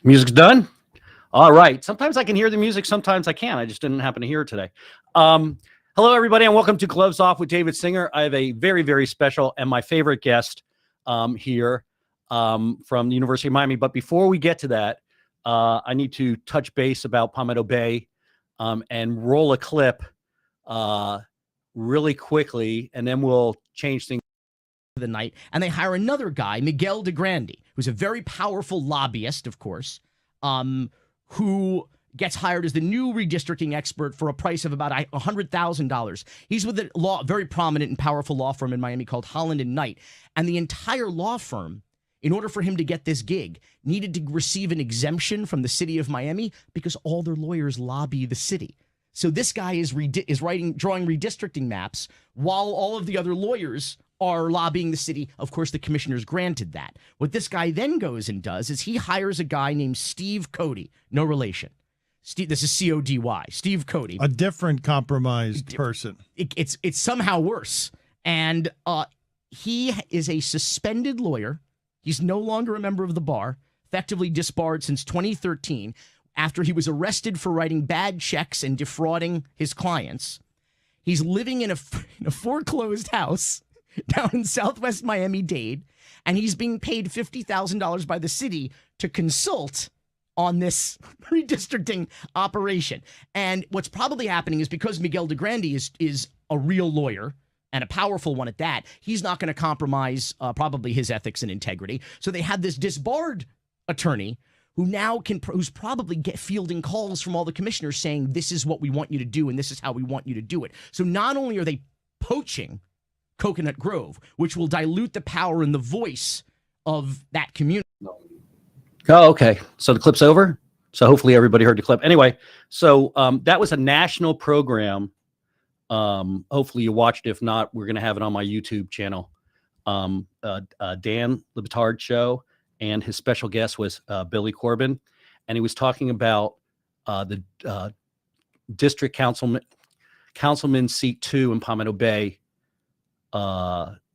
Music's done? All right. Sometimes I can hear the music, sometimes I can't. I just didn't happen to hear it today. Hello, everybody, and welcome to Gloves Off with David Singer. I have a very, very special and my favorite guest here from the University of Miami. But before we get to that, I need to touch base about Palmetto Bay and roll a clip really quickly, and then we'll change things. The night, and they hire another guy, Miguel de Grande, who's a very powerful lobbyist, of course, who gets hired as the new redistricting expert for a price of about $100,000. He's with a very prominent and powerful law firm in Miami called Holland and Knight, and the entire law firm, in order for him to get this gig, needed to receive an exemption from the city of Miami because all their lawyers lobby the city. So this guy is drawing redistricting maps while all of the other lawyers are lobbying the city. Of course, the commissioners granted that. What this guy then goes and does is he hires a guy named Steve Cody. No relation. This is C-O-D-Y. Steve Cody. A different compromised person. It's somehow worse. And he is a suspended lawyer. He's no longer a member of the bar, effectively disbarred since 2013, after he was arrested for writing bad checks and defrauding his clients. He's living in a foreclosed house down in Southwest Miami-Dade, and he's being paid $50,000 by the city to consult on this redistricting operation. And what's probably happening is because Miguel de Grande is a real lawyer and a powerful one at that, he's not going to compromise probably his ethics and integrity. So they had this disbarred attorney who's probably fielding calls from all the commissioners saying, this is what we want you to do, and this is how we want you to do it. So not only are they poaching Coconut Grove, which will dilute the power and the voice of that community. Oh, okay. So the clip's over. So hopefully everybody heard the clip. Anyway, so that was a national program. Hopefully you watched it. If not, we're going to have it on my YouTube channel. Dan Le Batard show, and his special guest was Billy Corbin, and he was talking about the district councilman seat 2 in Palmetto Bay.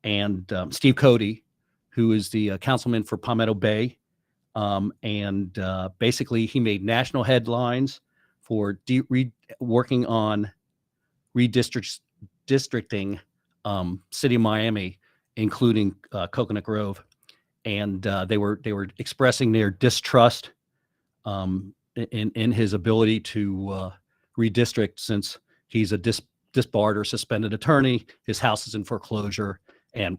And Steve Cody, who is the councilman for Palmetto Bay. And basically he made national headlines for working on redistricting city of Miami, including Coconut Grove. And they were expressing their distrust in his ability to redistrict, since he's a disbarred or suspended attorney. His house is in foreclosure, and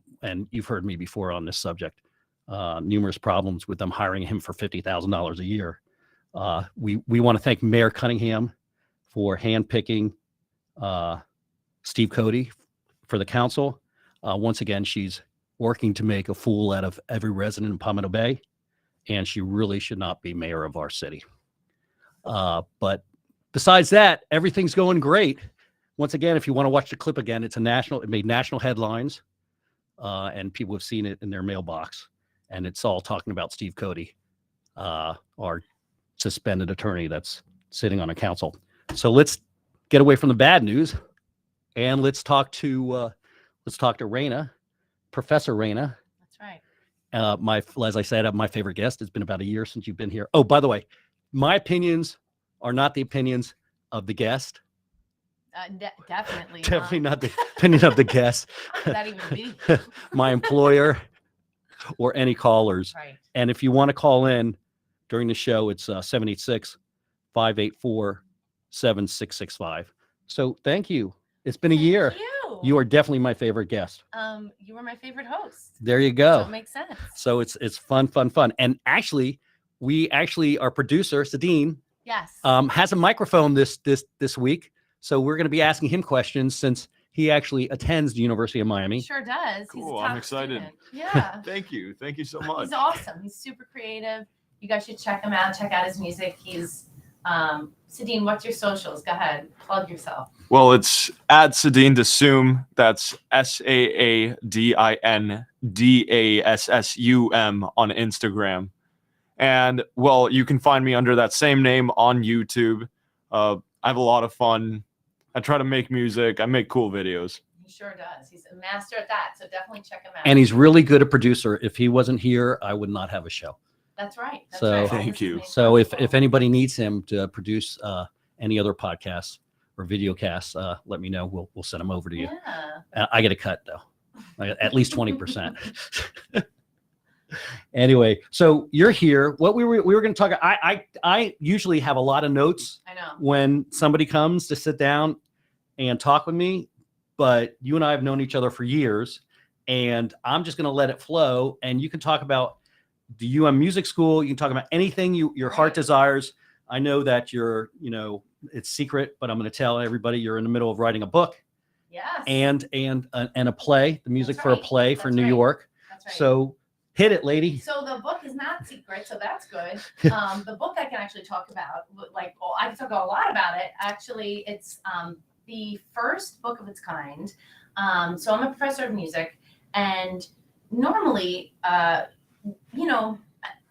you've heard me before on this subject. Numerous problems with them hiring him for $50,000 a year. We want to thank Mayor Cunningham for handpicking Steve Cody for the council. Once again, she's working to make a fool out of every resident in Palmetto Bay, and she really should not be mayor of our city. But besides that, everything's going great. Once again, if you want to watch the clip again, it made national headlines, and people have seen it in their mailbox. And it's all talking about Steve Cody, our suspended attorney that's sitting on a council. So let's get away from the bad news, and let's talk to Raina, Professor Raina. That's right. As I said, my favorite guest. It's been about a year since you've been here. Oh, by the way, my opinions are not the opinions of the guest. Definitely not the opinion of the guest. Not even me. My employer or any callers. Right. And if you want to call in during the show, it's 786-584-7665. So thank you. It's been a year. You are definitely my favorite guest. You were my favorite host. There you go. So it makes sense. So it's fun. And actually, our producer, Sadine, yes, has a microphone this week. So we're going to be asking him questions, since he actually attends the University of Miami. He sure does. Cool. He's a top I'm excited. Student. Yeah. Thank you so much. He's awesome. He's super creative. You guys should check him out. Check out his music. He's Sadine, what's your socials? Go ahead. Plug yourself. Well, it's at Sadine Dassum. That's SAADINDASSUM on Instagram. And well, you can find me under that same name on YouTube. I have a lot of fun. I try to make music. I make cool videos. He sure does. He's a master at that. So definitely check him out. And he's really good at producer. If he wasn't here, I would not have a show. That's right. That's So- right. Thank This is you. made So if possible. anybody needs him to produce any other podcasts or video casts, let me know. We'll send them over to you. Yeah. I get a cut though, at least 20%. Anyway, so you're here. What we were going to talk. I usually have a lot of notes I know. when somebody comes to sit down and talk with me, but you and I have known each other for years, and I'm just going to let it flow. And you can talk about the UM Music School. You can talk about anything your heart Right. desires. I know that you're, it's secret, but I'm going to tell everybody you're in the middle of writing a book Yes. and a play, the music That's for a right. play for That's New right. York. That's right. So hit it, lady. So the book is not secret, so that's good. The book I can actually talk about, I can talk a lot about it. Actually, it's the first book of its kind. So I'm a professor of music, and normally,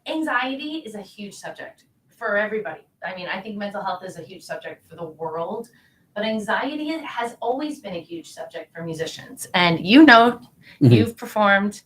anxiety is a huge subject for everybody. I mean, I think mental health is a huge subject for the world, but anxiety has always been a huge subject for musicians. And Mhm. you've performed.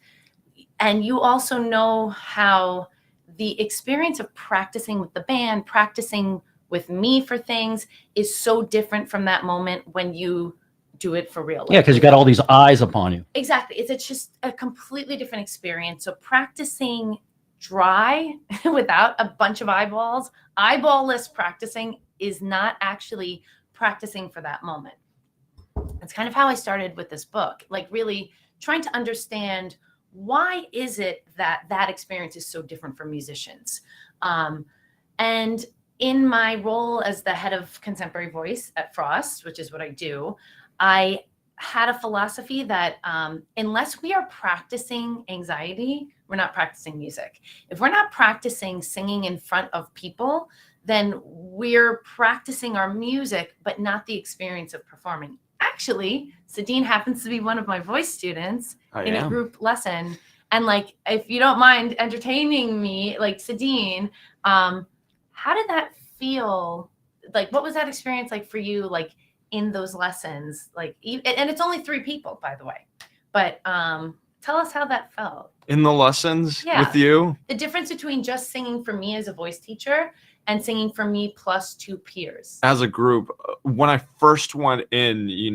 And you also know how the experience of practicing with the band, practicing with me for things is so different from that moment when you do it for real. Yeah, because you got all these eyes upon you. Exactly. It's just a completely different experience. So practicing dry without a bunch of eyeballs, eyeball-less practicing is not actually practicing for that moment. That's kind of how I started with this book, like really trying to understand why is it that experience is so different for musicians. And in my role as the head of contemporary voice at Frost, which is what I do, I had a philosophy that unless we are practicing anxiety, we're not practicing music. If we're not practicing singing in front of people, then we're practicing our music, but not the experience of performing. Actually, Sadine happens to be one of my voice students in a group lesson. And if you don't mind entertaining me, Sadine, how did that feel? What was that experience like for you? In those lessons, and it's only 3 people, by the way, but tell us how that felt. In the lessons Yeah. with you, The difference between just singing for me as a voice teacher and singing for me plus 2 peers. as a group, when I first went in, it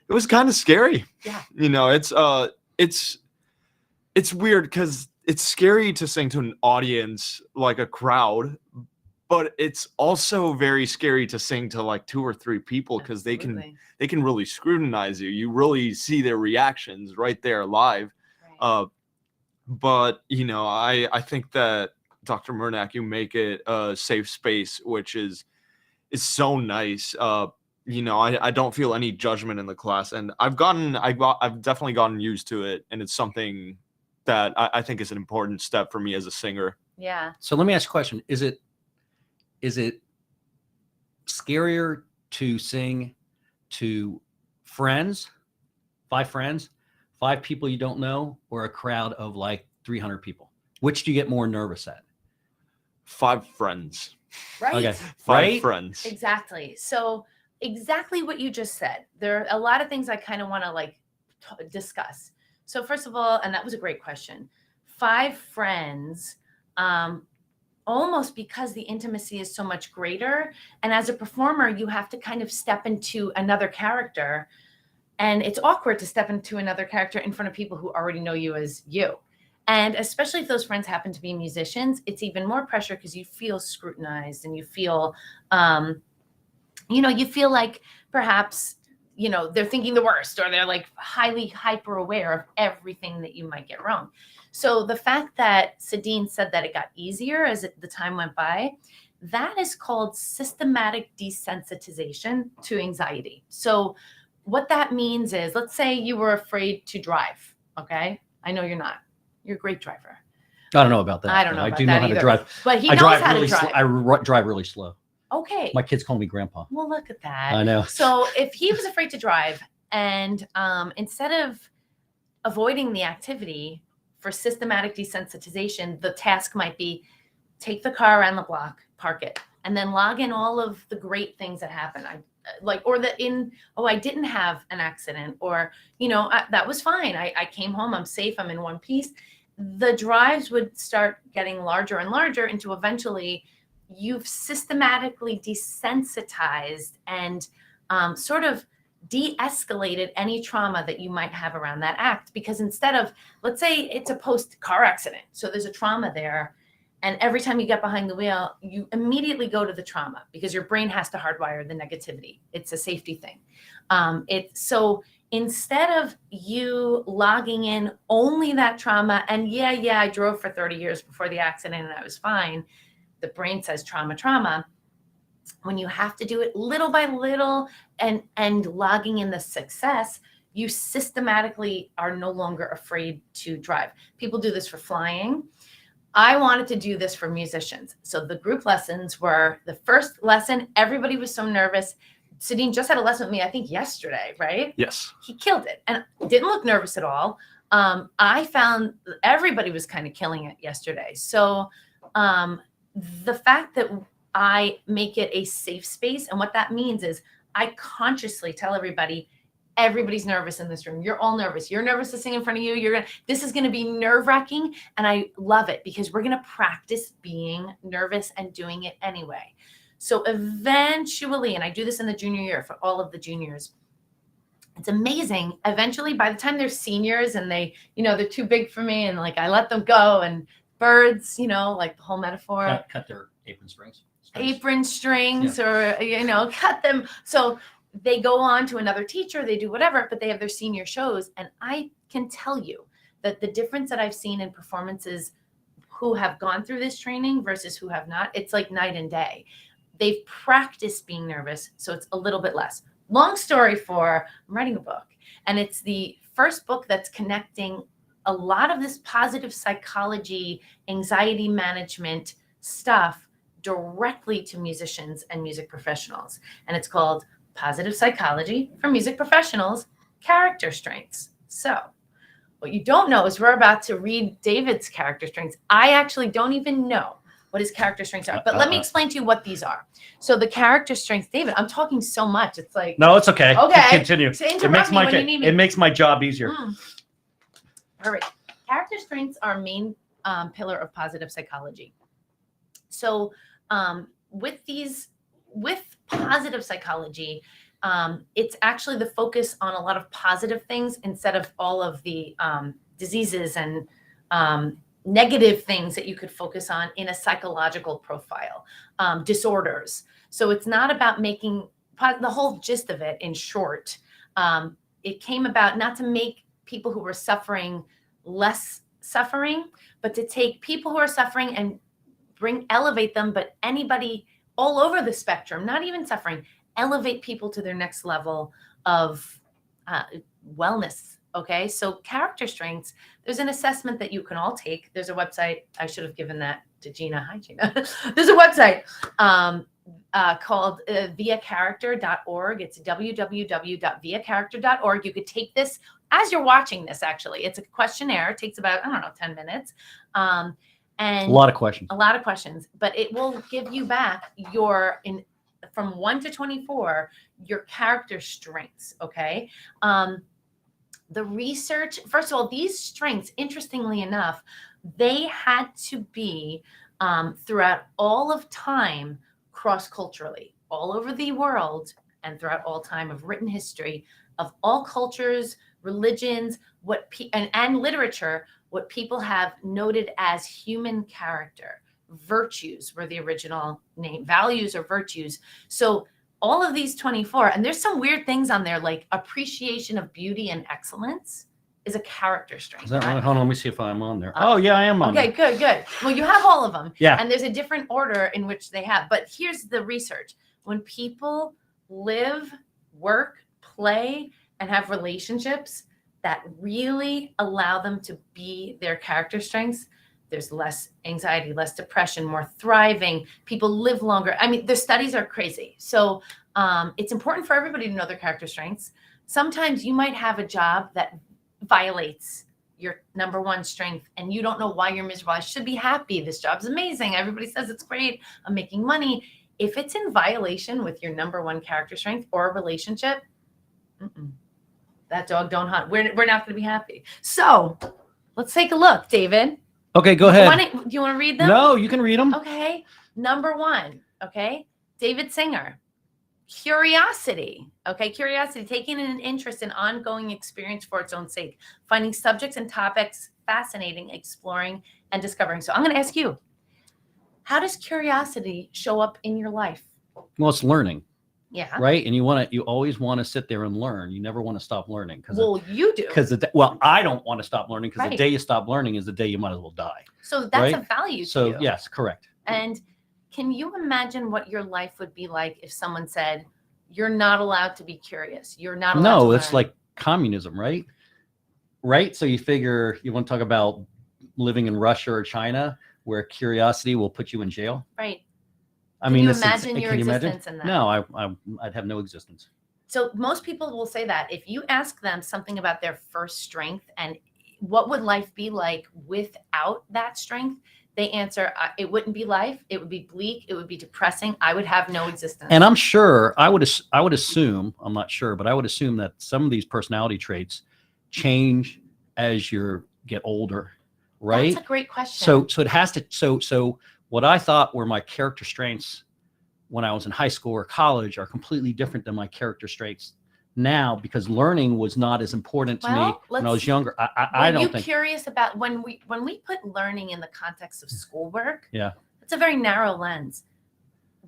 was kind of scary. Yeah. It's weird because it's scary to sing to an audience, like a crowd, but it's also very scary to sing to 2 or 3 people because they can really scrutinize you. You really see their reactions right there live. Right. But I think that Dr. Murnak, you make it a safe space, which is so nice. I don't feel any judgment in the class, and I've definitely gotten used to it, and it's something that I think is an important step for me as a singer. Yeah. So let me ask you a question. Is it scarier to sing to friends, 5 people you don't know, or a crowd of 300 people? Which do you get more nervous at? 5 friends. Right. Okay. 5 Right? friends. Exactly. So exactly what you just said. There are a lot of things I kind of want to discuss. So first of all, and that was a great question, 5 friends, almost because the intimacy is so much greater. And as a performer, you have to kind of step into another character. And it's awkward to step into another character in front of people who already know you as you. And especially if those friends happen to be musicians, it's even more pressure because you feel scrutinized and you feel, you feel like perhaps, they're thinking the worst, or they're highly hyper aware of everything that you might get wrong. So the fact that Sadine said that it got easier as the time went by, that is called systematic desensitization to anxiety. So what that means is, let's say you were afraid to drive. Okay. I know you're not. You're a great driver. I don't know about that. I don't know but about I do know that how to either. drive. But he I knows drive how really to drive. drive really slow. Okay. My kids call me grandpa. Well, look at that. I know. So if he was afraid to drive, and instead of avoiding the activity for systematic desensitization, the task might be take the car around the block, park it, and then log in all of the great things that happen. I didn't have an accident, or, that was fine. I came home, I'm safe, I'm in one piece. the drives would start getting larger and larger into eventually you've systematically desensitized and sort of de-escalated any trauma that you might have around that act. Because instead of, let's say it's a post-car accident, so there's a trauma there, and every time you get behind the wheel, you immediately go to the trauma because your brain has to hardwire the negativity. It's a safety thing. So instead of you logging in only that trauma, and yeah, I drove for 30 years before the accident and I was fine, the brain says trauma. When you have to do it little by little and logging in the success, you systematically are no longer afraid to drive. People do this for flying. I wanted to do this for musicians. So the group lessons were the first lesson. Everybody was so nervous. Sadine just had a lesson with me, I think yesterday, right? Yes. He killed it and didn't look nervous at all. I found everybody was kind of killing it yesterday. So the fact that I make it a safe space, and what that means is I consciously tell everybody, everybody's nervous in this room. You're all nervous. You're nervous to sing in front of you. This is going to be nerve-wracking. And I love it because we're going to practice being nervous and doing it anyway. So eventually, and I do this in the junior year for all of the juniors, it's amazing. Eventually, by the time they're seniors and they, they're too big for me and like I let them go, and birds, like the whole metaphor. Cut their apron strings. Apron strings, or, cut them. So they go on to another teacher, they do whatever, but they have their senior shows. And I can tell you that the difference that I've seen in performances who have gone through this training versus who have not, it's like night and day. They've practiced being nervous, so it's a little bit less. Long story for, I'm writing a book, and it's the first book that's connecting a lot of this positive psychology, anxiety management stuff directly to musicians and music professionals. And it's called Positive Psychology for Music Professionals, Character Strengths. So what you don't know is we're about to read David's character strengths. I actually don't even know what his character strengths are, but let me explain to you what these are. So the character strengths, David, I'm talking so much. It's like, No, it's okay. Okay. Continue. So interrupt me when you need me. It makes my job easier. All right. Character strengths are a main pillar of positive psychology. So with positive psychology, it's actually the focus on a lot of positive things instead of all of the diseases and negative things that you could focus on in a psychological profile, disorders. So it's not about making the whole gist of it in short. It came about not to make people who were suffering less suffering, but to take people who are suffering and elevate them, but anybody all over the spectrum, not even suffering, elevate people to their next level of wellness. Okay. So character strengths, there's an assessment that you can all take. There's a website. I should have given that to Gina. Hi, Gina. There's a website called viacharacter.org. It's www.viacharacter.org. You could take this as you're watching this, actually. It's a questionnaire. It takes about, 10 minutes. And A lot of questions. But it will give you back from 1 to 24, your character strengths. Okay. The research, first of all, these strengths, interestingly enough, they had to be throughout all of time, cross-culturally, all over the world, and throughout all time of written history of all cultures, religions, and literature, what people have noted as human character. Virtues were the original name. Values or virtues. So all of these 24, and there's some weird things on there, like appreciation of beauty and excellence is a character strength. Is that right? Hold on, let me see if I'm on there. Oh, yeah, I am on Okay, there. good. Well, you have all of them. Yeah. And there's a different order in which they have. But here's the research. When people live, work, play, and have relationships that really allow them to be their character strengths, there's less anxiety, less depression, more thriving. People live longer. I mean, the studies are crazy. So it's important for everybody to know their character strengths. Sometimes you might have a job that violates your number one strength and you don't know why you're miserable. I should be happy. This job's amazing. Everybody says it's great. I'm making money. If it's in violation with your number one character strength or a relationship, that dog don't hunt. We're not going to be happy. So Let's take a look, David. Okay, go ahead. Do you want to read them? No, you can read them. Okay. Number 1. Okay. David Singer. Curiosity. Okay. Curiosity, taking an interest in ongoing experience for its own sake, finding subjects and topics fascinating, exploring and discovering. So I'm going to ask you, how does curiosity show up in your life? Well, it's learning, Yeah. right? And you always want to sit there and learn. You never want to stop learning Well, you do. well, I don't want to stop learning because the Right. day you stop learning is the day you might as well die. So that's a right? value to So you. yes, correct. And can you imagine what your life would be like if someone said, you're not allowed to be curious? You're not allowed to No, it's learn." like communism, right? Right. So you figure you want to talk about living in Russia or China where curiosity will put you in jail. Right. I Can mean, you this is- imagine your can you imagine? existence in that? No, I'd have no existence. So most people will say that if you ask them something about their first strength and what would life be like without that strength, they answer, it wouldn't be life. It would be bleak. It would be depressing. I would have no existence. And I'm sure I would assume, I'm not sure, but I would assume that some of these personality traits change as you get older, right? That's a great question. So it has to. So what I thought were my character strengths when I was in high school or college are completely different than my character traits now because learning was not as important to me Well, when I was let's- younger. I Were don't you think. curious about when we put learning in the context of schoolwork? Yeah. It's a very narrow lens.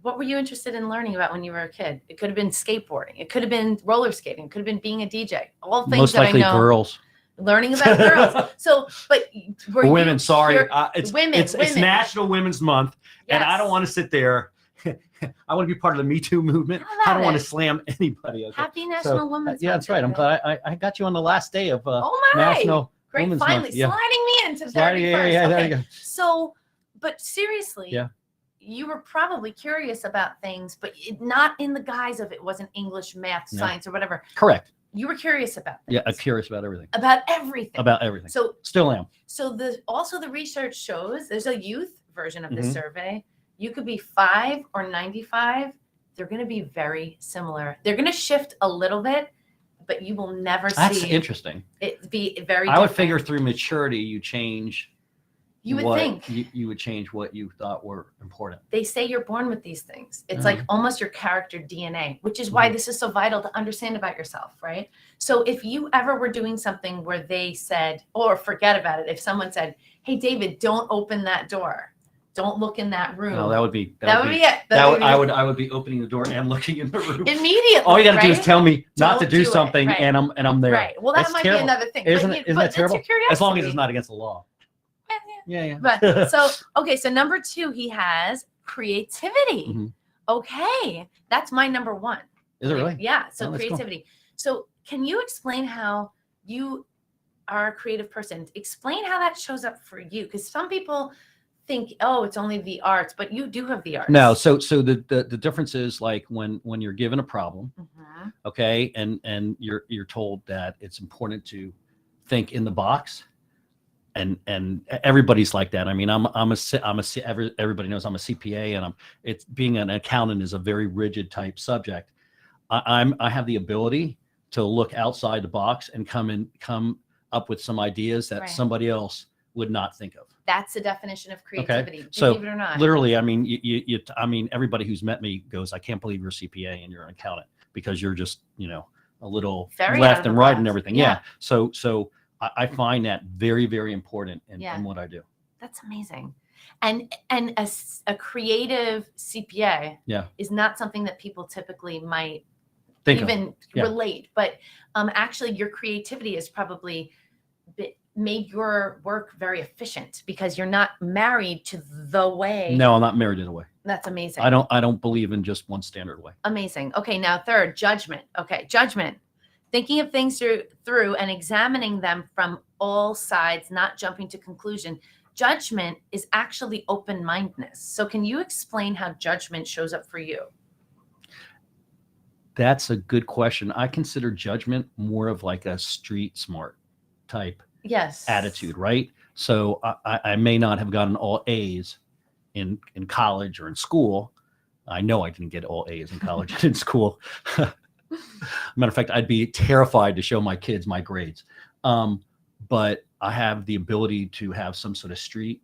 What were you interested in learning about when you were a kid? It could have been skateboarding. It could have been roller skating. It could have been being a DJ. All things Most that likely I know. girls. Learning about girls. So, but were Women, you sorry. cur- It's women, it's women. National Women's Month, and I don't Yes. want to sit there. I want to be part of the Me Too movement. How I don't about want to it? slam anybody. Okay? Happy National Women's Yeah, Month, that's right. I'm David. glad I got you on the last day of Oh my! National Great, Women's finally Month. Yeah. sliding me into Sliding- 31st. yeah, there Okay. you go. So, but seriously, Yeah. you were probably curious about things, but not in the guise of it wasn't English, math, No. science, or whatever. Correct. You were curious about things. Yeah, I'm curious about everything. About everything. About everything. So, Still am. the research shows there's a youth version of this Mhm. survey. You could be 5 or 95. They're going to be very similar. They're going to shift a little bit, but you will never That's see interesting. it be very. I would different. figure through maturity, you change. You would what think. you would change what you thought were important. They say you're born with these things. It's Mhm. like almost your character DNA, which is why Mhm. this is so vital to understand about yourself, right? So if you ever were doing something where they said, or forget about it, if someone said, "Hey, David, don't open that door. Don't look in that room." No, that would be that would be it. I would be opening the door and looking in the room. Immediately. All you got to do is right? tell me not to Don't do do it, something, right. and I'm there. Right. Well, that That's might terrible. be another thing. Isn't but it- isn't but that that's terrible? your curiosity. As long as it's not against the law. Yeah, Yeah, But yeah. so okay, so number 2, he has creativity. Mhm. Okay, that's my number 1. Is it really? Yeah. So Oh, that's cool. creativity. So can you explain how you are a creative person? Explain how that shows up for you, because some people think, oh, it's only the arts, but you do have the arts. No, so the difference is like when you're given a problem, Mhm. okay, and you're told that it's important to think in the box, and everybody's like that. I mean, everybody knows I'm a CPA, and it's being an accountant is a very rigid type subject. I have the ability to look outside the box and come up with some ideas that Right. somebody else would not think of. That's the definition of creativity. So, Believe it or not. Literally, I mean, I mean, everybody who's met me goes, "I can't believe you're a CPA and you're an accountant because you're just, a little Very out left of and the right and box. everything." Yeah. Yeah. So I find that very, very important Yeah. in what I do. That's amazing. And a creative CPA Yeah. is not something that people typically might Think of it. even Yeah. relate, but actually your creativity has probably made your work very efficient because you're not married to the way. No, I'm not married in a way. That's amazing. I don't believe in just one standard way. Amazing. Okay, now third, judgment. Okay, judgment. Thinking of things through and examining them from all sides, not jumping to conclusion. Judgment is actually open-mindedness. So can you explain how judgment shows up for you? That's a good question. I consider judgment more of like a street smart type Yes. attitude, right? So I may not have gotten all A's in college or in school. I know I didn't get all A's in college and in school. Matter of fact, I'd be terrified to show my kids my grades. But I have the ability to have some sort of street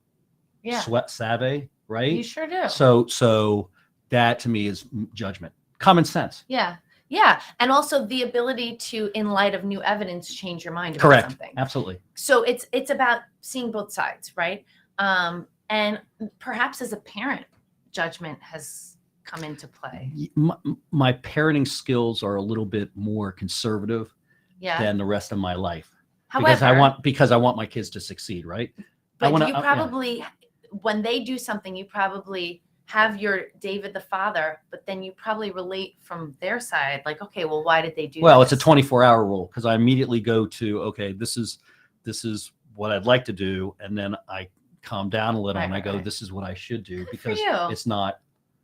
Yeah. sweat savvy, right? You sure do. So that to me is judgment, common sense. Yeah. Yeah. And also the ability to, in light of new evidence, change your mind about Correct. something. Absolutely. So it's about seeing both sides, right? And perhaps as a parent, judgment has come into play. My parenting skills are a little bit more conservative Yeah. than the rest of my life However, because I want my kids to succeed, right? but wanna- you yeah. probably, when they do something, you probably have your David the father, but then you probably relate from their side, like, okay, well, why did they do Well, it's a this? 24-hour rule because I immediately go to, okay, this is what I'd like to do, and then I calm down a little Right, and I right, go, right. this is what I should do for because you. it's not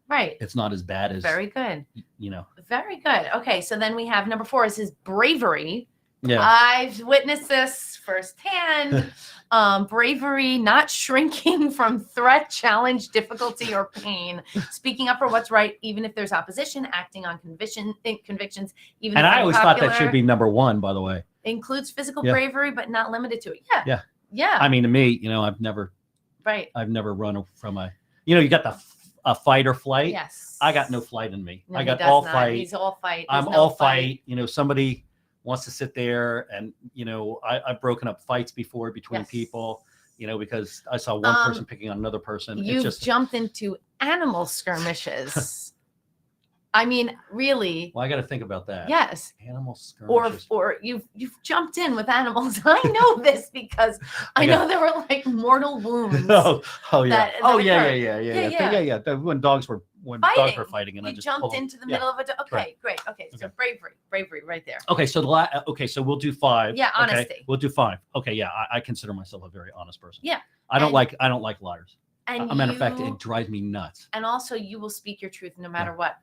Right. as bad as Very good. you know. Very good. Okay. So then we have number 4 is his bravery. Yeah. I've witnessed this firsthand. Bravery, not shrinking from threat, challenge, difficulty, or pain. Speaking up for what's right, even if there's opposition. Acting on convictions, even And if I always thought that should unpopular. be number 1, by the way. Includes physical Yeah. bravery, but not limited to it. Yeah. Yeah. Yeah. I mean, to me, I've never right. run from you got a fight or flight. Yes. I got no flight in me. No, I he got does all not. fight. He's all fight. I'm There's no all fight. Somebody wants to sit there and, I've broken up fights before between Yes. people, because I saw one person picking on another person. It's You've just, jumped into animal skirmishes. I mean, really. well, I got to think about that. Yes. Animal skirmishes. Or you've jumped in with animals. I know this because I I know there were like mortal wounds. oh yeah. that Oh yeah, occurred. yeah. When dogs were fighting, and I You just jumped pulled them. into the Yeah. middle of it. Okay, Correct. great. Okay, so Okay. bravery right there. Okay, so so we'll do 5. Yeah, okay? honesty. We'll do 5. Okay, yeah, I consider myself a very honest person. Yeah, I don't and- like liars. And A matter of fact, you- it drives me nuts. and also you will speak your truth no matter what.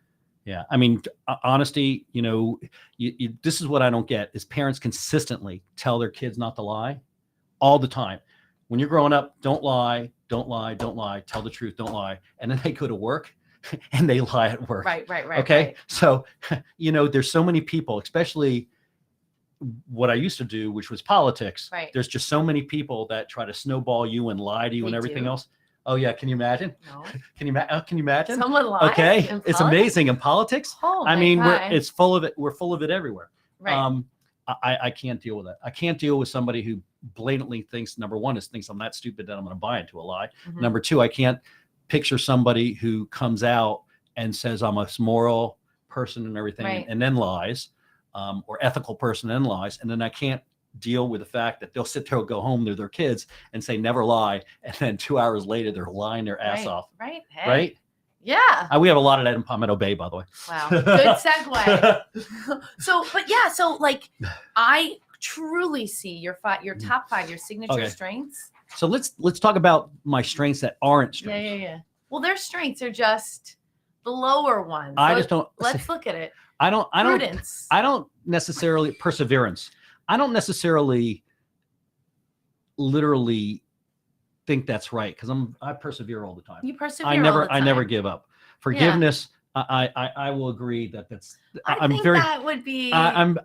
Yeah, I mean, honesty. This is what I don't get: is parents consistently tell their kids not to lie, all the time. When you're growing up, don't lie, don't lie, don't lie. Tell the truth, don't lie. And then they go to work, and they lie at work. Right. Okay, right. so there's so many people, especially what I used to do, which was politics. Right. There's just so many people that try to snowball you and lie to you and They everything do. else. Oh yeah, can you imagine? No. Can you imagine? Someone lies. Okay, in it's politics? amazing in politics. Oh, I my mean, God. it's full of it. We're full of it everywhere. right. I can't deal with that. I can't deal with somebody who blatantly thinks, number one, thinks I'm that stupid that I'm going to buy into a lie. Mhm. Number 2, I can't picture somebody who comes out and says I'm a moral person and everything, Right. and then lies, or ethical person and lies, and then I can't deal with the fact that they'll sit there and go home to their kids and say never lie, and then 2 hours later they're lying their ass right. off. Right. Hey. Right? Yeah. We have a lot of that in Palmetto Bay, by the way. Wow. Good segue. So like, I truly see your top 5, your signature Okay. strengths. So let's talk about my strengths that aren't Yeah. strengths. Well, their strengths are just the lower ones. I just don't. Let's look at it. I don't Prudence. necessarily perseverance. I don't necessarily literally think that's right because I persevere all the time. You persevere. I all never the I never time. give up. Forgiveness. I will agree that's. I I'm think very. that would be. I'm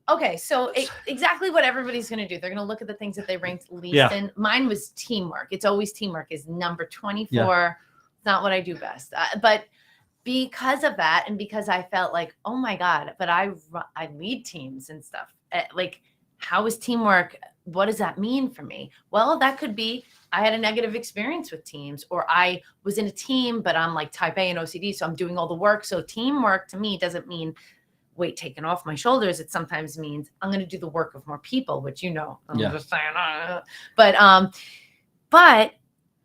Okay, so exactly what everybody's going to do. They're going to look at the things that they ranked least Yeah. in. Mine was teamwork. It's always teamwork is number 24. It's not what I do best. But because of that, and because I felt like, oh my God, but I lead teams and stuff. Like, how is teamwork? What does that mean for me? Well, that could be I had a negative experience with teams, or I was in a team, but I'm like type A and OCD, so I'm doing all the work. So teamwork to me doesn't mean weight taken off my shoulders. It sometimes means I'm going to do the work of more people, which I'm Yeah. just saying. But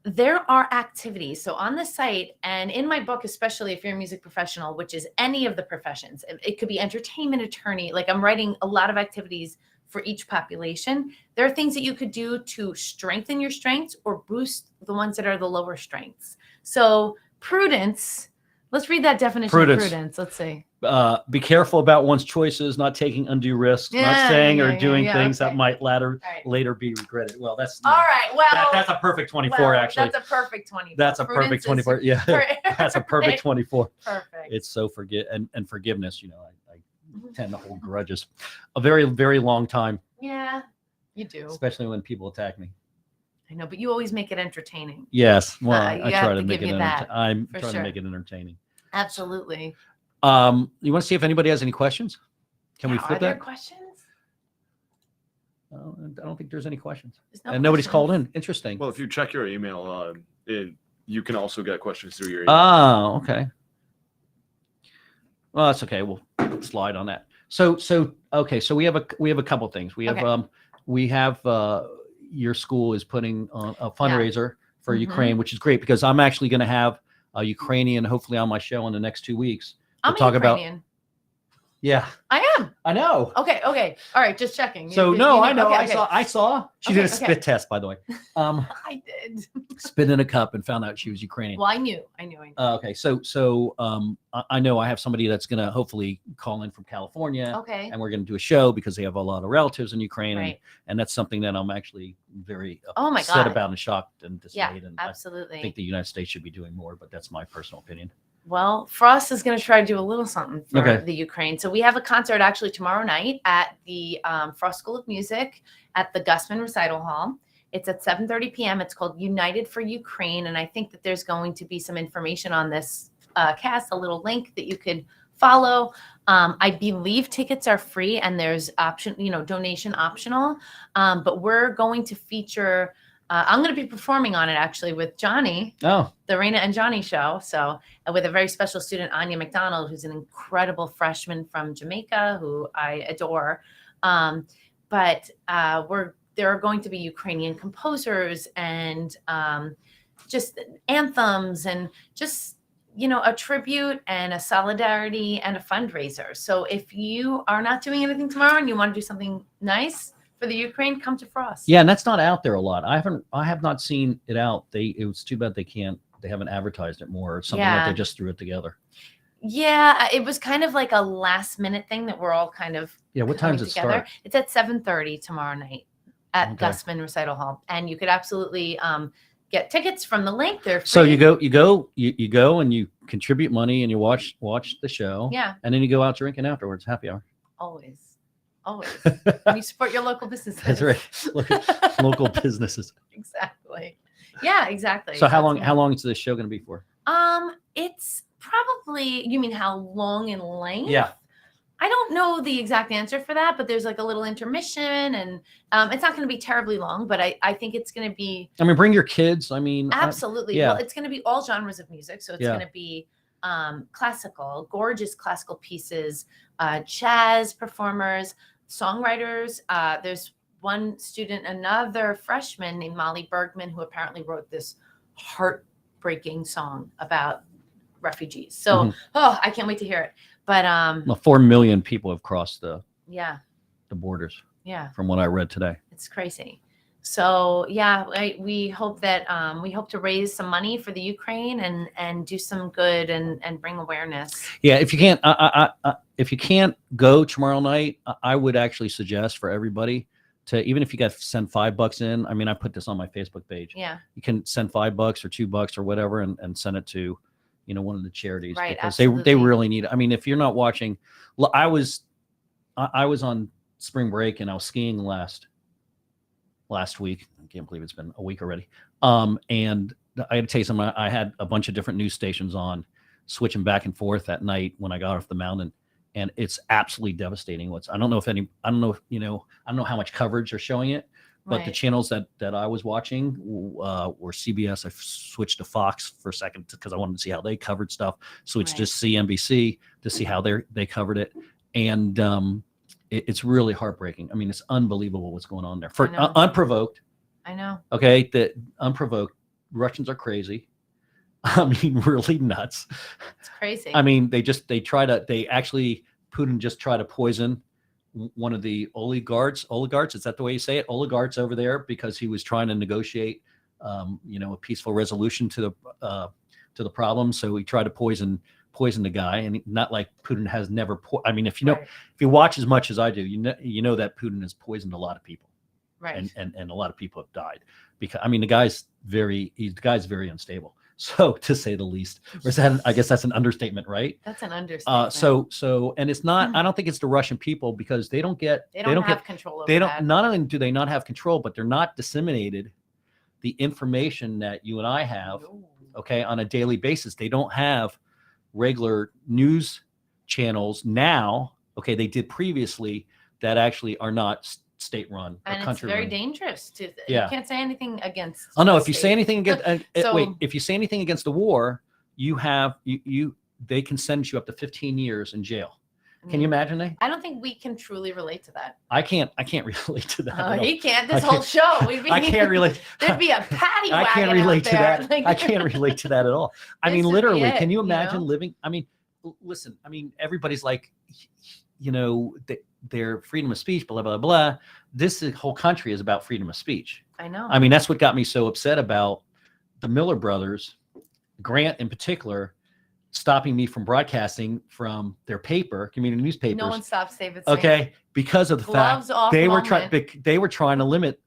there are activities. So on the site and in my book, especially if you're a music professional, which is any of the professions, it could be entertainment attorney. Like I'm writing a lot of activities for each population. There are things that you could do to strengthen your strengths or boost the ones that are the lower strengths. So prudence. Let's read that definition Prudence. of prudence. Let's see. be careful about one's choices, not taking undue risks, Yeah, not saying or yeah, doing yeah, things okay. that might All right. later be regretted. Well, that's All right. Well, that's a perfect 24 well, actually. That's a perfect 24. That's a perfect 24. Yeah, that's a perfect 24. Perfect. It's so and forgiveness. I tend to hold grudges a very, very long time. Yeah. You do. especially when people attack me. I know, but you always make it entertaining. Yes, well, You I have try to to make give it. me that, I'm for trying sure. to make it entertaining. Absolutely. You want to see if anybody has any questions? Can we Yeah, flip are there that? questions? I don't think there's any questions, There's no and nobody's called questions. in. Interesting. Well, if you check your email, you can also get questions through your email. Oh, okay. Well, that's okay. We'll slide on that. So okay. So we have a couple things. We have your school is putting on a fundraiser for Mhm. Ukraine, which is great because I'm actually going to have a Ukrainian hopefully on my show in the next 2 weeks. I'm talk a about- Ukrainian. Yeah, I am. I know. Okay. All right. Just checking. So You no, knew. I know. Okay, I saw. She Okay, did a okay. spit test, by the way. I did. Spit in a cup and found out she was Ukrainian. Well, I knew. Okay, so I know I have somebody that's going to hopefully call in from California, Okay. and we're going to do a show because they have a lot of relatives in Ukraine, Right. and that's something that I'm actually very Oh my upset God. about and shocked and Yeah. dismayed. And I Absolutely. think the United States should be doing more, but that's my personal opinion. Well, Frost is going to try to do a little something for Okay. the Ukraine. So we have a concert actually tomorrow night at the Frost School of Music at the Gusman Recital Hall. It's at 7:30 p.m. It's called United for Ukraine, and I think that there's going to be some information on this cast, a little link that you could follow. I believe tickets are free, and there's donation optional. But we're going to feature. I'm going to be performing on it actually with Johnny, Oh, the Raina and Johnny show. So with a very special student, Anya McDonald, who's an incredible freshman from Jamaica, who I adore. But there are going to be Ukrainian composers and just anthems and just, a tribute and a solidarity and a fundraiser. So if you are not doing anything tomorrow and you want to do something nice for the Ukraine, come to Frost. yeah, and that's not out there a lot. I have not seen it out. It was too bad they haven't advertised it more or something like Yeah. they just threw it together. Yeah, it was kind of like a last minute thing that we're all kind of Yeah, what time coming does it together. start? It's at 7:30 tomorrow night at Okay. Gusman Recital Hall, and you could absolutely get tickets from the link. They're free. So you go and you contribute money and you watch the show. Yeah, And then you go out drinking afterwards, happy hour. always. And you support your local businesses. That's right. Look at local businesses. Exactly. Yeah, exactly. So how That's- long is this show going to be for? It's probably. You mean how long in length? Yeah. I don't know the exact answer for that, but there's like a little intermission, and it's not going to be terribly long, but I think it's going to be I mean, bring your kids. I mean, absolutely. yeah. Well, it's going to be all genres of music, so it's Yeah. going to be classical, gorgeous classical pieces, jazz performers, songwriters. There's one student, another freshman named Molly Bergman, who apparently wrote this heartbreaking song about refugees. So, Mhm. I can't wait to hear it. But well, 4 million people have crossed the yeah, borders yeah. from what I read today. It's crazy. So yeah, we hope that we hope to raise some money for the Ukraine and do some good and bring awareness. Yeah, if you can't go tomorrow night, I would actually suggest for everybody to, even if you got to send $5 in. I mean, I put this on my Facebook page. Yeah, You can send $5 or $2 or whatever, and send it to, one of the charities, Right, because they absolutely. really need it. I mean, if you're not watching, I was on spring break and I was skiing last week. I can't believe it's been a week already. And I had to tell you something. I had a bunch of different news stations on, switching back and forth at night when I got off the mountain, and it's absolutely devastating. I don't know how much coverage they're showing it, but the right. channels that I was watching were CBS. I switched to Fox for a second because I wanted to see how they covered stuff. Switched to Right. CNBC to see how they covered it, and it's really heartbreaking. I mean, it's unbelievable what's going on there. For I know. unprovoked, I know. okay, the unprovoked Russians are crazy. I mean, really nuts. It's crazy. I mean, Putin just tried to poison one of the oligarchs. Is that the way you say it? Oligarchs over there, because he was trying to negotiate, a peaceful resolution to the problem. So he tried to poison the guy, and not like Putin has never. I mean, if Right. if you watch as much as I do, you know that Putin has poisoned a lot of people, right. and a lot of people have died because, I mean, the guy's very unstable. So to say the least, or is that, I guess that's an understatement, right? That's an understatement. And it's not, I don't think it's the Russian people, because they don't get, they don't have control over that. not only do they not have control, but they're not disseminated the information that you and I have, No. okay, on a daily basis. They don't have regular news channels now. Okay, they did previously, that actually are not state run or And it's country very run. dangerous to. Yeah. You can't say anything against. Oh no! the If you say state. anything against, So- wait, if you say anything against the war, you have they can send you up to 15 years in jail. Can you imagine that? I don't think we can truly relate to that. I can't relate to that. Oh, at all. he can't. I This whole can't- show, we'd be. I can't relate. There'd be a paddy I can't wagon out relate to there. that. Like- I can't relate to that at all. I mean, This would be literally, it, can you you imagine know? living? I mean, listen, I mean, everybody's like, their freedom of speech, blah, blah, blah. This whole country is about freedom of speech. I know. I mean, that's what got me so upset about the Miller brothers, Grant in particular, stopping me from broadcasting from their paper, community newspapers. no one stops David. Saint. Okay, because of the fact Gloves off they were moment. they were trying to limit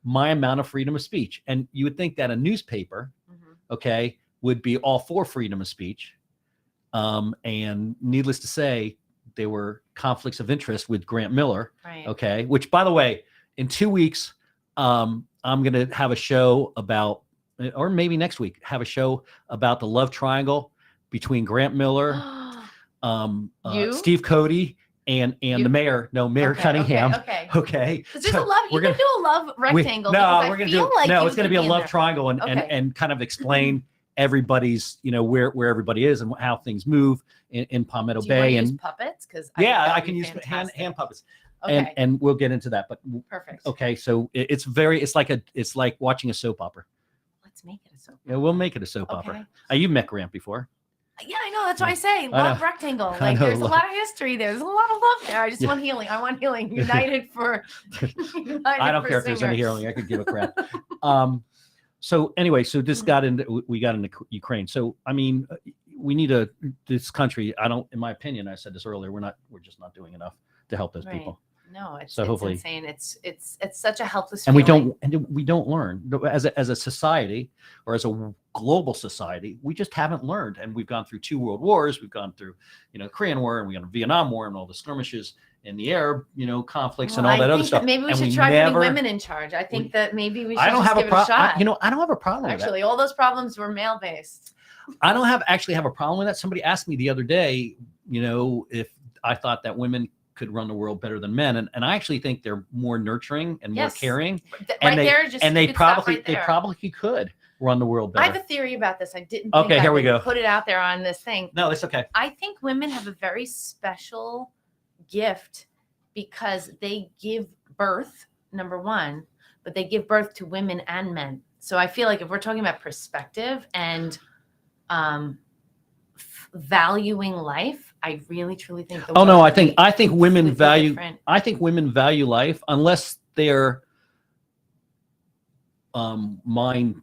my amount of freedom of speech, and you would think that a newspaper, Mhm. okay, would be all for freedom of speech, and needless to say, there were conflicts of interest with Grant Miller. Right. Okay, which by the way, in 2 weeks, I'm going to have a show about, or maybe next week, have a show about the love triangle between Grant Miller, You? Steve Cody, and You? the mayor. No, Mayor Okay, Cunningham. Okay. Okay. Because there's So a love. You we're can gonna- do a love rectangle. no, because we're I gonna feel do like no. you It's gonna could be a in love there. triangle, and Okay. kind of explain everybody's, where everybody is and how things move in Palmetto Do you want Bay, to use and puppets? Because I can use hand puppets, Okay. and we'll get into that. But Perfect. okay, so it's like watching a soap opera. Let's make it a soap. Yeah, we'll make it a soap opera. Okay. You met Grant before. Yeah, I know. That's why I say I love know. rectangle. I Like know, there's a love- lot of history there. There's a lot of love there. I just Yeah. want healing. I want healing. United for. United I don't for care if there's any singer. healing. I could give a crap. So anyway, so this got into we got into Ukraine. So I mean, we need this country. In my opinion, I said this earlier. We're just not doing enough to help those Right. people. No, it's, So it's hopefully- insane. It's such a helpless. And we feeling. don't learn as a society, or as a global society. We just haven't learned, and we've gone through 2 world wars. We've gone through Korean War, and we got Vietnam War, and all the skirmishes and the Arab conflicts and Well, all that I other think stuff. that maybe we And should try putting never- women in charge. I think that maybe we should I don't just have a give it a shot. problem. I don't have a problem with that. Actually, all those problems were male based. I don't have a problem with that. Somebody asked me the other day, if I thought that women could run the world better than men, and I actually think they're more nurturing and more Yes. caring, Right and they there, just and you they could stop probably right they there. probably could run the world I have better. a theory about this. I didn't. Okay, think I here we would go. Put it out there on this thing. No, it's okay. I think women have a very special gift because they give birth, number one, but they give birth to women and men. So I feel like if we're talking about perspective and valuing life, I really truly think. The Oh no, world I think would be women completely value. different. I think women value life unless they're mind,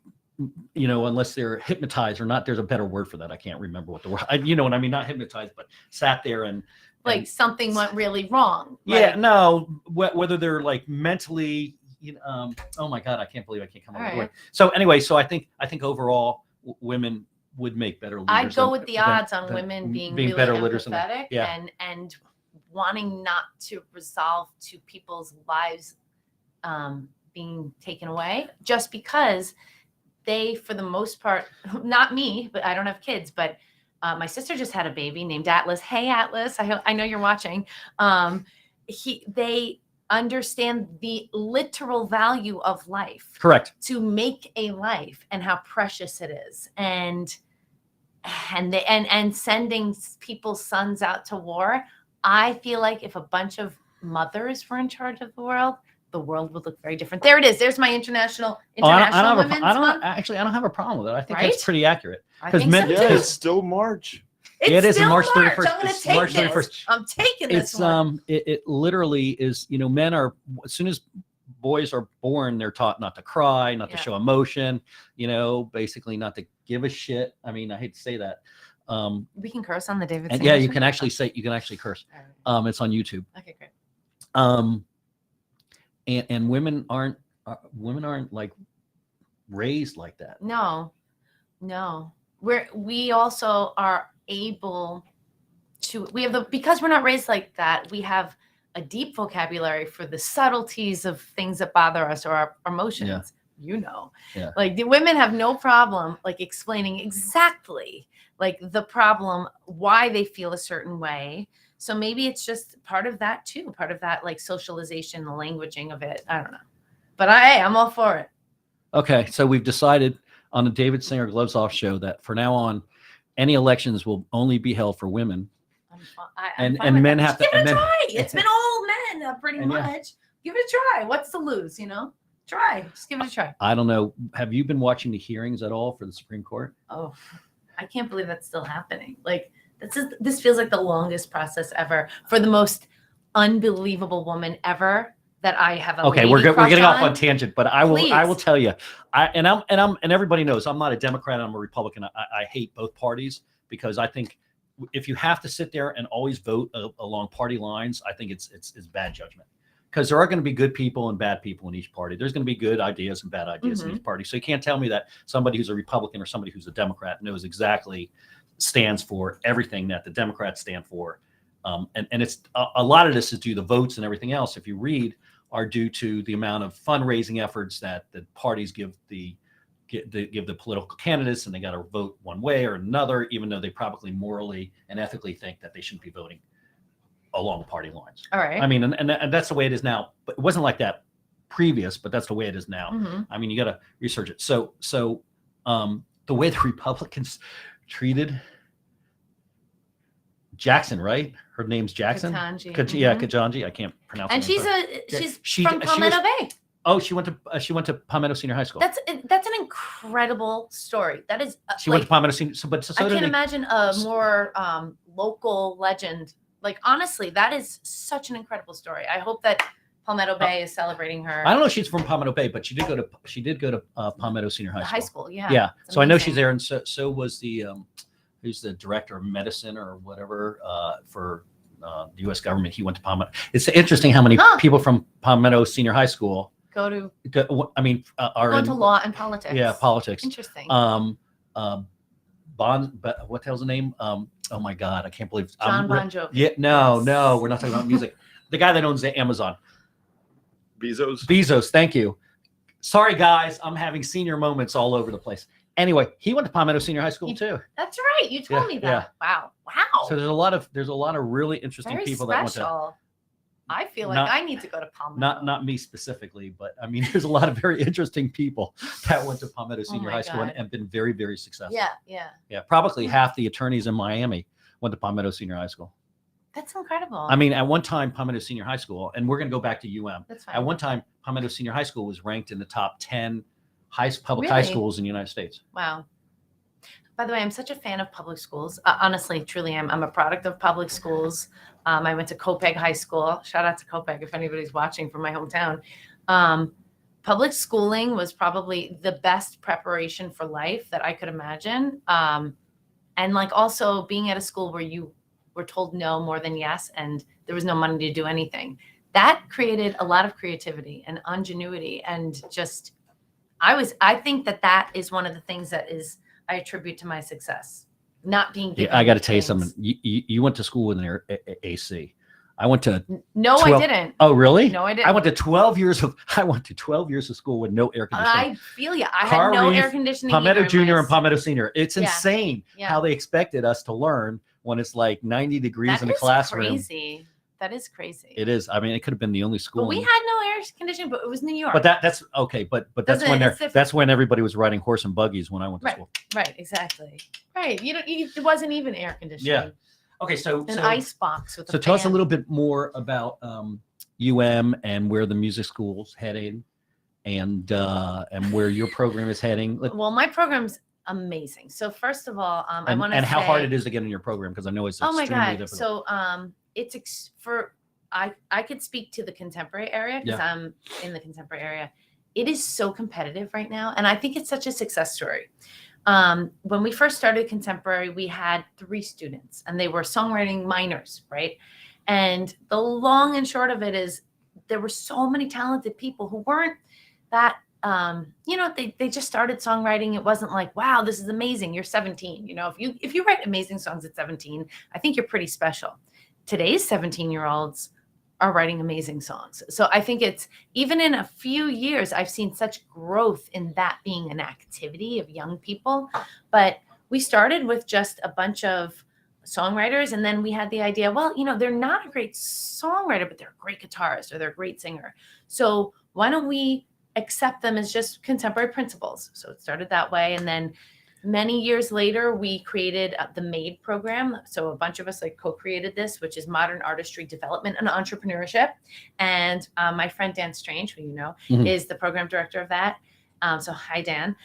unless they're hypnotized or not. There's a better word for that. I can't remember what the word. You know what I mean? Not hypnotized, but sat there and Like something went really wrong. yeah, Like, no, whether they're like mentally, oh my God, I can't believe I can't come up with the All word. right. So anyway, so I think overall women would make better leaders. I'd go than- with the than- odds on than women being really better leaders than empathetic yeah. and wanting not to resolve to people's lives being taken away just because they, for the most part, not me, but I don't have kids, but my sister just had a baby named Atlas. Hey, Atlas, I know you're watching. They understand the literal value of life, Correct. to make a life and how precious it is, and sending people's sons out to war. I feel like if a bunch of mothers were in charge of the world would look very different. There it is. There's my international Oh, I don't women's month. actually, I don't have a problem with it. I think Right? that's pretty accurate. I 'cause think men- so Yeah, too. it's still March. It's it is still March 31st. I'm gonna It's take March this. 31st. I'm taking this It's one. it literally is, men are, as soon as boys are born, they're taught not to cry, not to Yeah. show emotion, basically not to give a shit. I mean, I hate to say that. We can curse on the David. And Singer yeah, you show? can actually curse. All right. It's on YouTube. Okay, great. And women aren't like raised like that. No. we also are able to, because we're not raised like that, we have a deep vocabulary for the subtleties of things that bother us or our emotions. Yeah. Like the women have no problem like explaining exactly like the problem, why they feel a certain way. So maybe it's just part of that too, part of that like socialization, the languaging of it. I don't know, but I'm all for it. Okay, so we've decided on the David Singer Gloves Off show that for now on, any elections will only be held for women. I'm And- fine and with men that. have Just to- give and it a men- try. It's been all men pretty And yeah. much. Give it a try. What's to lose? Try. Just give it a try. I don't know. Have you been watching the hearings at all for the Supreme Court? Oh, I can't believe that's still happening. Like this feels like the longest process ever for the most unbelievable woman ever that I have. Okay, we're getting off on tangent, but I will Please. tell you, and everybody knows I'm not a Democrat. I'm a Republican. I hate both parties because I think if you have to sit there and always vote along party lines, I think it's bad judgment. Because there are going to be good people and bad people in each party. There's going to be good ideas and bad ideas in each party. So you can't tell me that somebody who's a Republican or somebody who's a Democrat knows exactly, stands for everything that the Democrats stand for. And it's a lot of this is due to votes and everything else. If you read, are due to the amount of fundraising efforts that the parties give the political candidates, and they got to vote one way or another, even though they probably morally and ethically think that they shouldn't be voting along party lines. All right. I mean, and that's the way it is now. But it wasn't like that previous, but that's the way it is now. Mhm. I mean, you got to research it. So the way the Republicans treated Jackson, right? Her name's Jackson. Ketanji. Yeah, Mhm. Ketanji. I can't pronounce. And her name. she's She- from she Palmetto was- Bay. Oh, she went to Palmetto Senior High School. That's an incredible story. That is She went to Palmetto Senior. So I did can't they. imagine a more local legend. Like honestly, that is such an incredible story. I hope that Palmetto Bay is celebrating her. I don't know if she's from Palmetto Bay, but she did go to Palmetto Senior High The School. high school, yeah. Yeah. It's So I know amazing. she's there, and so was the who's the director of medicine or whatever for the U.S. government. He went to Palmetto. It's interesting how many Huh. people from Palmetto Senior High School. Go to Are go in into law and politics. yeah politics. Interesting. Bond, but what the hell's the name? Oh my God, I can't believe John Bon Jovi. Yeah, no, Yes. we're not talking about music. The guy that owns the Amazon. Bezos. Bezos, thank you. Sorry, guys, I'm having senior moments all over the place. Anyway, he went to Palmetto Senior High School too. That's right. You told Yeah, me that. Wow. So there's a lot of really interesting Very people that went to. special. I feel like Not- I need to go to Palmetto. Not me specifically, but I mean, there's a lot of very interesting people that went to Palmetto Senior my High School and, God. and been very, very successful. Yeah. Yeah, probably half the attorneys in Miami went to Palmetto Senior High School. That's incredible. I mean, at one time, Palmetto Senior High School, and we're going to go back to UM. that's fine. At one time, Palmetto Senior High School was ranked in the top 10 public high Really? schools in the United States. Wow. By the way, I'm such a fan of public schools. Honestly, truly am. I'm a product of public schools. I went to Copeg High School. Shout out to Copeg if anybody's watching from my hometown. Public schooling was probably the best preparation for life that I could imagine. And like also being at a school where you were told no more than yes, and there was no money to do anything. That created a lot of creativity and ingenuity, and just I think that is one of the things that I attribute to my success. Not being given Yeah, I got to tell you things. something. You went to school with an AC. I went to. No, 12 I didn't. Oh, really? No, I didn't. I went to 12 years of. I went to 12 years of school with no air conditioning. I feel you. I Car had no Reef, air conditioning. Palmetto either in Junior my and Palmetto Senior. It's Yeah. insane Yeah. how they expected us to learn when it's like 90 degrees That in the is classroom. crazy. That is crazy. It is. I mean, it could have been the only school. But we in- had no air conditioning, but it was New York. But that's okay. But that's Doesn't- when it's different. that's when everybody was riding horse and buggies when I went to Right. school. Right, exactly. Right. It wasn't even air conditioning. Okay, so An ice box with so a tell us a fan. little bit more about UM and where the music school's heading, and where your program is heading. Well, my program's amazing. So first of all, I And, want to and how say, hard it is to get in your program, because I know it's Oh my extremely God. difficult. So I could speak to the contemporary area because Yeah. I'm in the contemporary area. It is so competitive right now. And I think it's such a success story. When we first started contemporary, we had 3 students and they were songwriting minors, right? And the long and short of it is there were so many talented people who weren't that they just started songwriting. It wasn't like, wow, this is amazing. You're 17. If you write amazing songs at 17, I think you're pretty special. Today's 17-year-olds are writing amazing songs. So I think it's, even in a few years, I've seen such growth in that being an activity of young people. But we started with just a bunch of songwriters, and then we had the idea, well, they're not a great songwriter, but they're a great guitarist or they're a great singer. So why don't we accept them as just contemporary principals? So it started that way. And then many years later, we created the MADE program. So a bunch of us co-created this, which is Modern Artistry Development and Entrepreneurship. And my friend Dan Strange, who is the program director of that. So hi, Dan.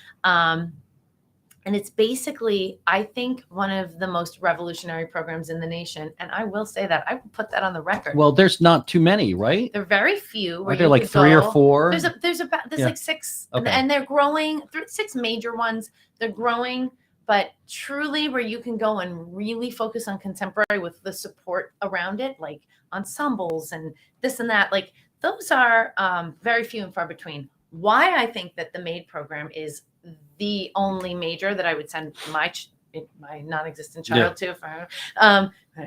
And it's basically, I think, one of the most revolutionary programs in the nation. And I will say that. I will put that on the record. Well, there's not too many, right? There are very few. Are there like 3 or 4? There's Yeah. like 6, Okay. and they're growing. 6 major ones. They're growing, but truly where you can go and really focus on contemporary with the support around it, like ensembles and this and that. Like those are very few and far between. Why I think that the MADE program is the only major that I would send my non-existent child to.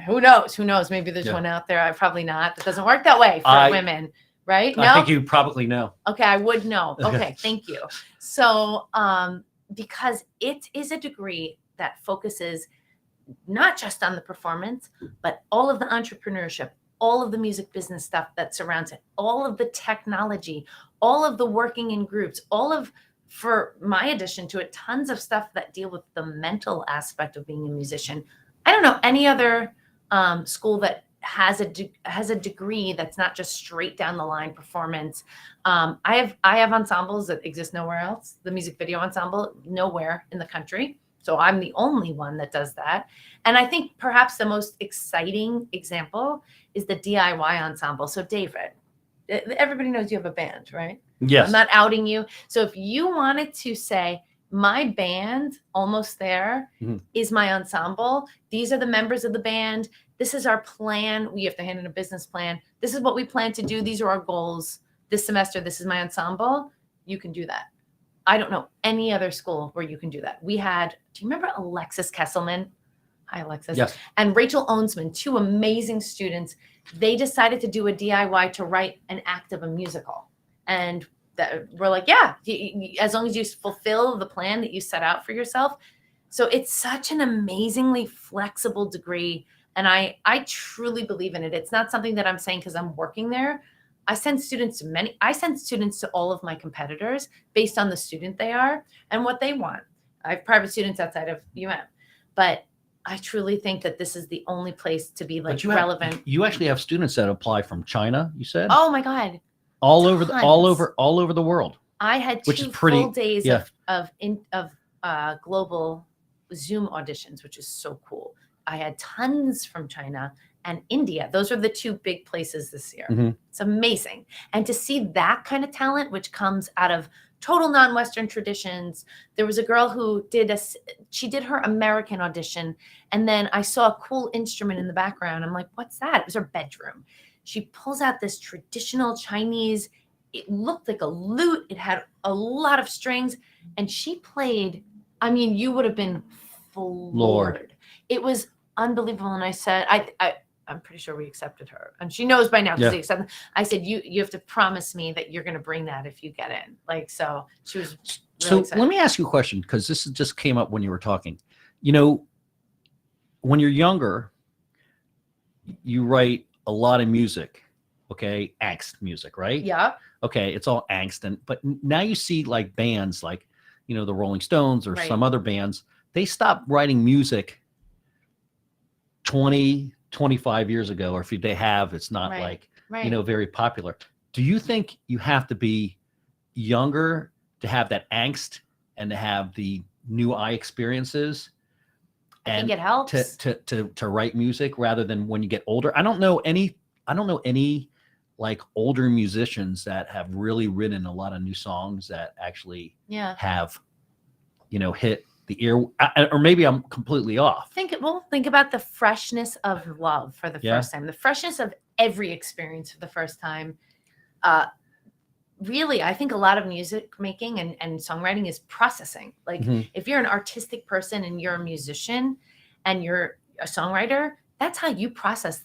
Who knows? Maybe there's one out there. I probably not. It doesn't work that way for women, right? No? I think you probably know. Okay, I would know. Okay, thank you. So, because it is a degree that focuses not just on the performance, but all of the entrepreneurship, all of the music business stuff that surrounds it, all of the technology, all of the working in groups, for my addition to it, tons of stuff that deal with the mental aspect of being a musician. I don't know any other school that has a degree that's not just straight down the line performance. I have ensembles that exist nowhere else. The music video ensemble, nowhere in the country. So I'm the only one that does that. And I think perhaps the most exciting example is the DIY ensemble. So David, everybody knows you have a band, right? Yes. I'm not outing you. So if you wanted to say, my band, Almost There, is my ensemble. These are the members of the band. This is our plan. We have to hand in a business plan. This is what we plan to do. These are our goals this semester. This is my ensemble. You can do that. I don't know any other school where you can do that. Do you remember Alexis Kesselman? Hi, Alexis. Yes. And Rachel Owensman, 2 amazing students. They decided to do a DIY to write an act of a musical. And we're like, yeah, as long as you fulfill the plan that you set out for yourself. So it's such an amazingly flexible degree. And I truly believe in it. It's not something that I'm saying because I'm working there. I send students to all of my competitors based on the student they are and what they want. I have private students outside of but I truly think that this is the only place to be relevant. You actually have students that apply from China, you said? Oh my God. All over the world. I had which is 2 pretty- full days yeah. of global Zoom auditions, which is so cool. I had tons from China and India. Those are the 2 big places this year. Mhm. It's amazing. And to see that kind of talent, which comes out of total non-Western traditions. There was a girl who she did her American audition. And then I saw a cool instrument in the background. I'm like, what's that? It was her bedroom. She pulls out this traditional Chinese, it looked like a lute. It had a lot of strings. And she played, you would have been floored. It was unbelievable. And I said, I'm pretty sure we accepted her. And she knows by now because they accepted. I said, you have to promise me that you're going to bring that if you get in. So she was really excited. Let me ask you a question, because this just came up when you were talking. When you're younger, you write a lot of music, okay? Angst music, right? Yeah. Okay, it's all angst. But now you see bands like, the Rolling Stones or some other bands, they stopped writing music 20, 25 years ago, or if they have, it's not very popular. Do you think you have to be younger to have that angst and to have the new eye experiences? I think it helps to write music rather than when you get older. I don't know any older musicians that have really written a lot of new songs that actually have hit the ear, or maybe I'm completely off. Think about the freshness of love for the first time, the freshness of every experience for the first time. really, I think a lot of music making and songwriting is processing. Like Mhm. if you're an artistic person and you're a musician and you're a songwriter, that's how you process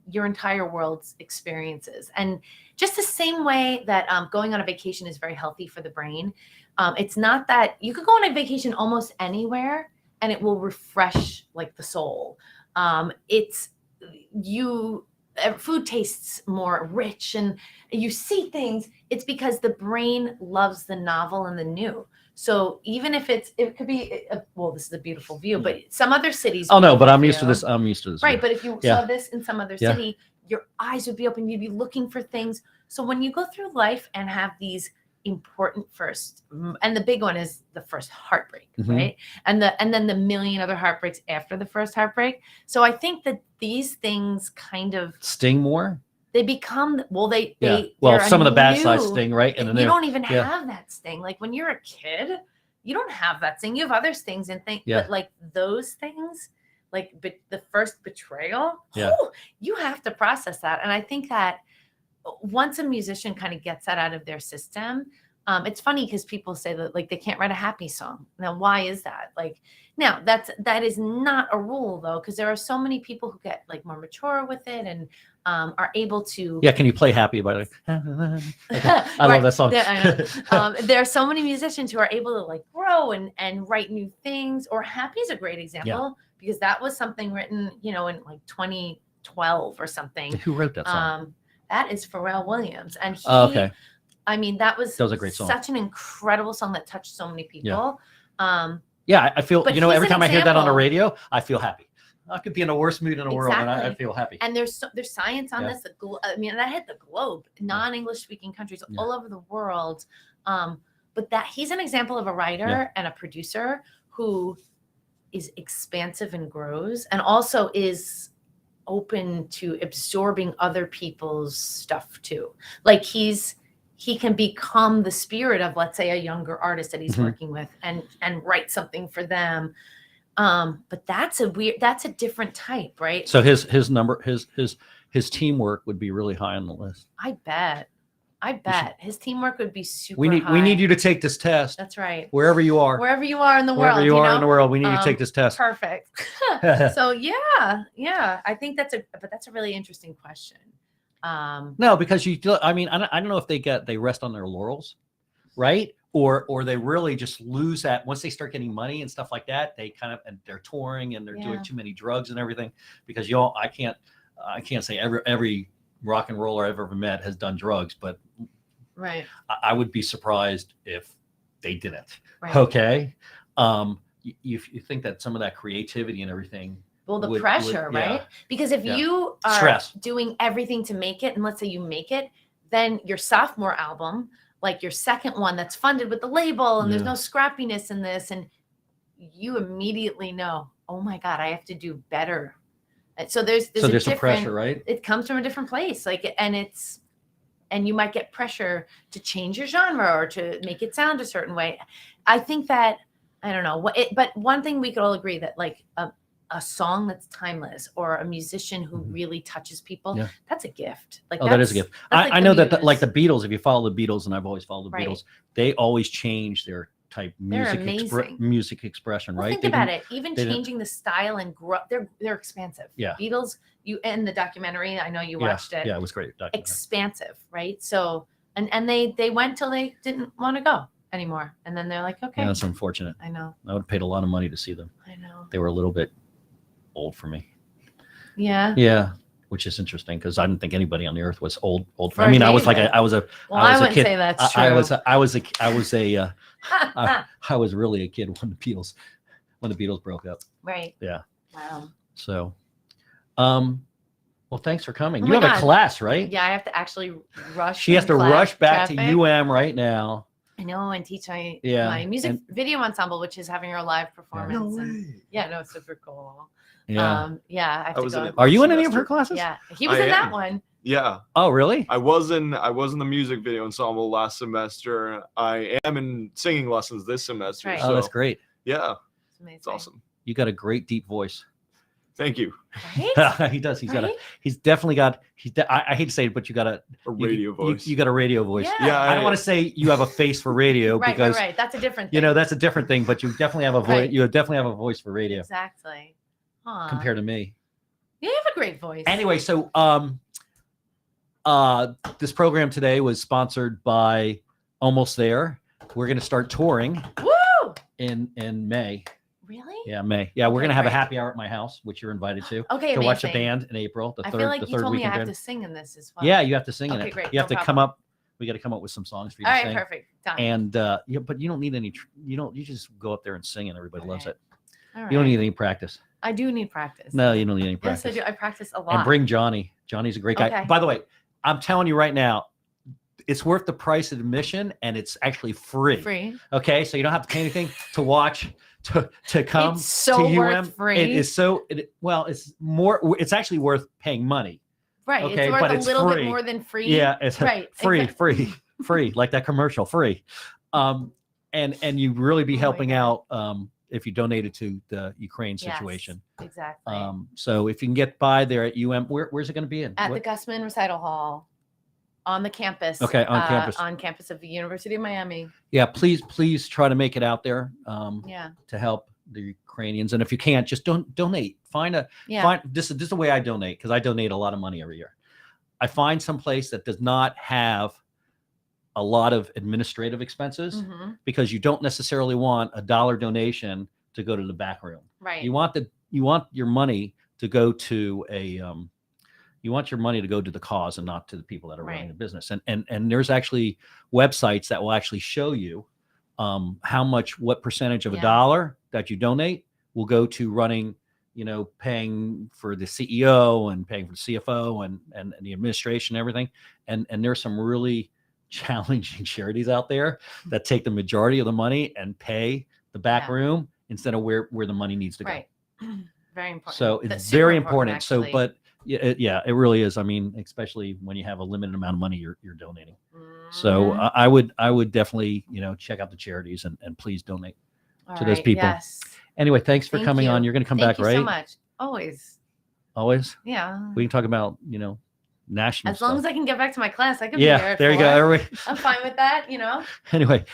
your entire world's experiences. And just the same way that going on a vacation is very healthy for the brain. It's not that you could go on a vacation almost anywhere and it will refresh like the soul. It's you food tastes more rich and you see things. It's because the brain loves the novel and the new. So even if it could be well, this is a beautiful view, but some other cities. Oh no, but I'm beautiful used to view. this. I'm used to this. Right, view. but if you Yeah. saw this in some other Yeah. city, your eyes would be open. You'd be looking for things. So when you go through life and have these important first, and the big one is the first heartbreak, Mhm. right? And then the million other heartbreaks after the first heartbreak. So I think that these things kind of Sting more. they become they Yeah. they Well, they're a some of the bad side new- sting, right? And then you they're- don't even yeah. have that sting. Like when you're a kid, you don't have that sting. You have other stings and things, Yeah. but like those things, like the first betrayal, Yeah. you have to process that. And I think that once a musician kind of gets that out of their system, it's funny because people say that like they can't write a happy song. Now, why is that? Like, now that is not a rule though, because there are so many people who get like more mature with it and are able to. Yeah. Can you play Happy about it? I I love that song. There are so many musicians who are able to like grow and write new things. Or Happy is a great example because that was something written, in like 2012 or something. Who wrote that song? That is Pharrell Williams, and he. Oh, okay. I mean, that was a great song. Such an incredible song that touched so many people. Yeah, I feel. But Every he's an time I hear that on the example. radio, I feel happy. I could be in the worst mood in the world, and I Exactly. feel happy. And there's science on Yeah. this. I mean, that hit the globe, non-English speaking countries Yeah. all over the world. But that he's an example of a writer Yeah. and a producer who is expansive and grows, and also is open to absorbing other people's stuff too. Like he can become the spirit of, let's say, a younger artist that he's Mhm. working with and write something for them. But that's a different type, right? So his teamwork would be really high on the list. I bet his teamwork would be super We need high. you to take this test That's right. wherever you are. Wherever you are in the Wherever world, you are in the world, we need you to take Um, this test. Perfect. So yeah. I think that's a really interesting question. No, because I mean, I don't know if they rest on their laurels, right? Or they really just lose that once they start getting money and stuff like that. They kind of, and they're touring and they're Yeah. doing too many drugs and everything. Because I can't say every rock and roller I've ever met has done drugs, but Right. I would be surprised if they didn't. Right. Okay. You think that some of that creativity and everything. Well, the would- pressure, yeah. right? Because if Yeah. you are Stress. doing everything to make it, and let's say you make it, then your sophomore album, like your second one that's funded with the label, and there's Yeah. no scrappiness in this, and you immediately know, oh my God, I have to do better. And so there's So a there's some different, pressure, right? it comes from a different place, like, and you might get pressure to change your genre or to make it sound a certain way. I think that, I don't know but one thing we could all agree that like a song that's timeless or a musician who Mhm. really touches people, Yeah. that's a gift. Like Oh, that is a gift. that's like I the know that muse. like the Beatles, if you follow the Beatles, and I've always followed the Right. Beatles, they always change their type They're amazing. music expression, Well, right? think They about didn't- it. Even they didn't- changing the style and grow, they're expansive. Yeah. Beatles, you in the documentary, I know you Yeah, watched it. Yeah, it was great. documentary. Expansive, right? So and they went till they didn't want to go anymore, and then they're like, okay, Yeah, that's unfortunate. I know, I would have paid a lot of money to see them. I know, They were a little bit old for me. yeah. Yeah, which is interesting because I didn't think anybody on the earth was old. For I mean, I was David. like I was a Well, I I was a wouldn't kid. say that's true. I was really a kid when the Beatles broke up. Right. Yeah. Wow. So, well, thanks for coming. Oh You my have a God. class, right? Yeah, I have to actually rush. She has in to class rush back to traffic. UM right now. I know, and teach my Yeah, music and- video ensemble, which is having our live performance. No and, way. yeah, no, it's super cool. Yeah. Yeah, I have I to was in go. it. Are you in any of her semester. classes? Yeah, he was I in that am. one. Yeah, Oh, really? I was in the music video ensemble last semester. I am in singing lessons this semester. Right. Oh, that's So great. yeah, It's amazing. it's awesome. You got a great deep voice. Thank you. Right? he does. He's Right? he's definitely got, I hate to say it, but you got A radio voice. You got a radio voice. Yeah. Yeah, I don't want to say you have a face for radio Right, because, right. That's a different thing. you know, that's a different thing, but you definitely have a voice. Right. You definitely have a voice for radio Exactly. Aw. compared to me. You have a great voice. Anyway, so this program today was sponsored by Almost There. We're going to start touring Woo! in May. Really? Yeah, May. Yeah, we're Okay, going to have a great. happy hour at my house, which you're invited to Okay, to watch a amazing. band in April. The I third, feel like the you third told me I weekend have band. to sing in this as well. Yeah, you have to sing in Okay, it. great. You have No to come problem. up. We got to come up with some songs for you All to right, sing. perfect. Done. And yeah, but you don't need any. You just go up there and sing, and everybody loves Okay. it. All You don't right. need any practice. I do need practice. No, you don't need any Yes, practice. I do. I practice a lot. And bring Johnny. Johnny's a great guy. Okay. By the way, I'm telling you right now, it's worth the price of admission, and it's actually free. free. Okay, so you don't have to pay anything to watch to come It's so to worth UM. free. It is so. Well, it's more. It's actually worth paying money. Right. Okay, it's worth but a it's little free. bit more than free. Yeah, it's Right. free, exactly. free, like that commercial, free. And you really be Oh my helping out God. if you donated to the Ukraine Yes, situation. Exactly. So if you can get by there at UM, where's it going to be in? At What- the Gusman Recital Hall on the campus. Okay, on campus. On campus of the University of Miami. Yeah, please try to make it out there Yeah. to help the Ukrainians. And if you can't, just don't donate. Yeah. This is the way I donate, because I donate a lot of money every year. I find some place that does not have a lot of administrative expenses, Mhm. because you don't necessarily want a $1 donation to go to the back room. Right. You want your money to go to the cause and not to the people that are running Right. the business. And there's actually websites that will actually show you what percentage of a Yeah. dollar that you donate will go to running, paying for the CEO and paying for the CFO and the administration and everything. And there's some really challenging charities out there that take the majority of the money and pay the back Yeah. room instead of where the money needs to go. Right. Very important. So That's it's super very important. So, actually. but yeah, it really is. I mean, especially when you have a limited amount of money you're donating. So Mhm. I would definitely, check out the charities and please donate. All to those right, people. Yes. Anyway, thanks for Thank coming on. you. You're going to come Thank back, you right? so much. Always. Always. Yeah. We can talk about, national As long as stuff. I can get back to my class, I could be Yeah, there. at there you go. 4. Everybody. I'm fine with that. Anyway,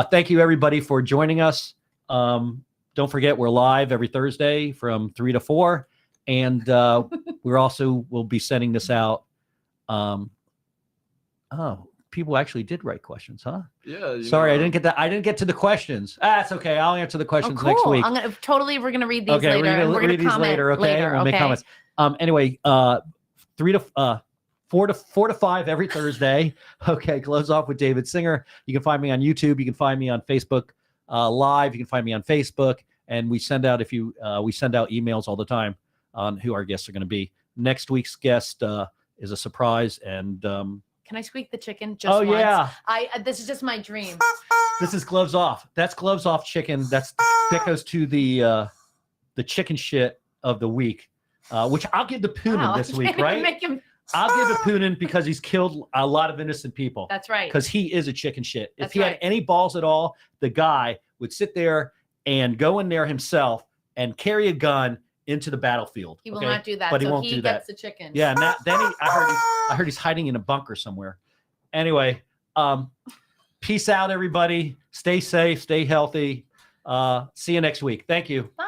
thank you everybody for joining us. Don't forget, we're live every Thursday from 3 to 4. And we'll be sending this out. People actually did write questions, huh? Yeah. Sorry, I didn't get that. I didn't get to the questions. That's okay. I'll answer the Oh, questions cool. next week. I'm gonna we're gonna read these Okay, later. and we're gonna read these comment later. Okay, we'll make okay? comments. Anyway, 4 to 5 every Thursday. Okay, close off with David Singer. You can find me on YouTube. You can find me on Facebook Live. You can find me on Facebook, and we send out emails all the time on who our guests are going to be. Next week's guest is a surprise, and Can I squeak the chicken just oh once? yeah, This is just my dream. this is Gloves Off. That's Gloves Off chicken. That goes to the chicken shit of the week, which I'll give to Poonin Wow, this I week, can't even right? make him- I'll give to Poonin because he's killed a lot of innocent people. That's right. Because he is a chicken shit. If That's he had right. any balls at all, the guy would sit there and go in there himself and carry a gun into the battlefield. He will okay? not do that. But he so won't he do gets that. the chicken. Yeah, and I heard he's hiding in a bunker somewhere. Anyway, peace out, everybody. Stay safe, stay healthy. See you next week. Thank you. Bye.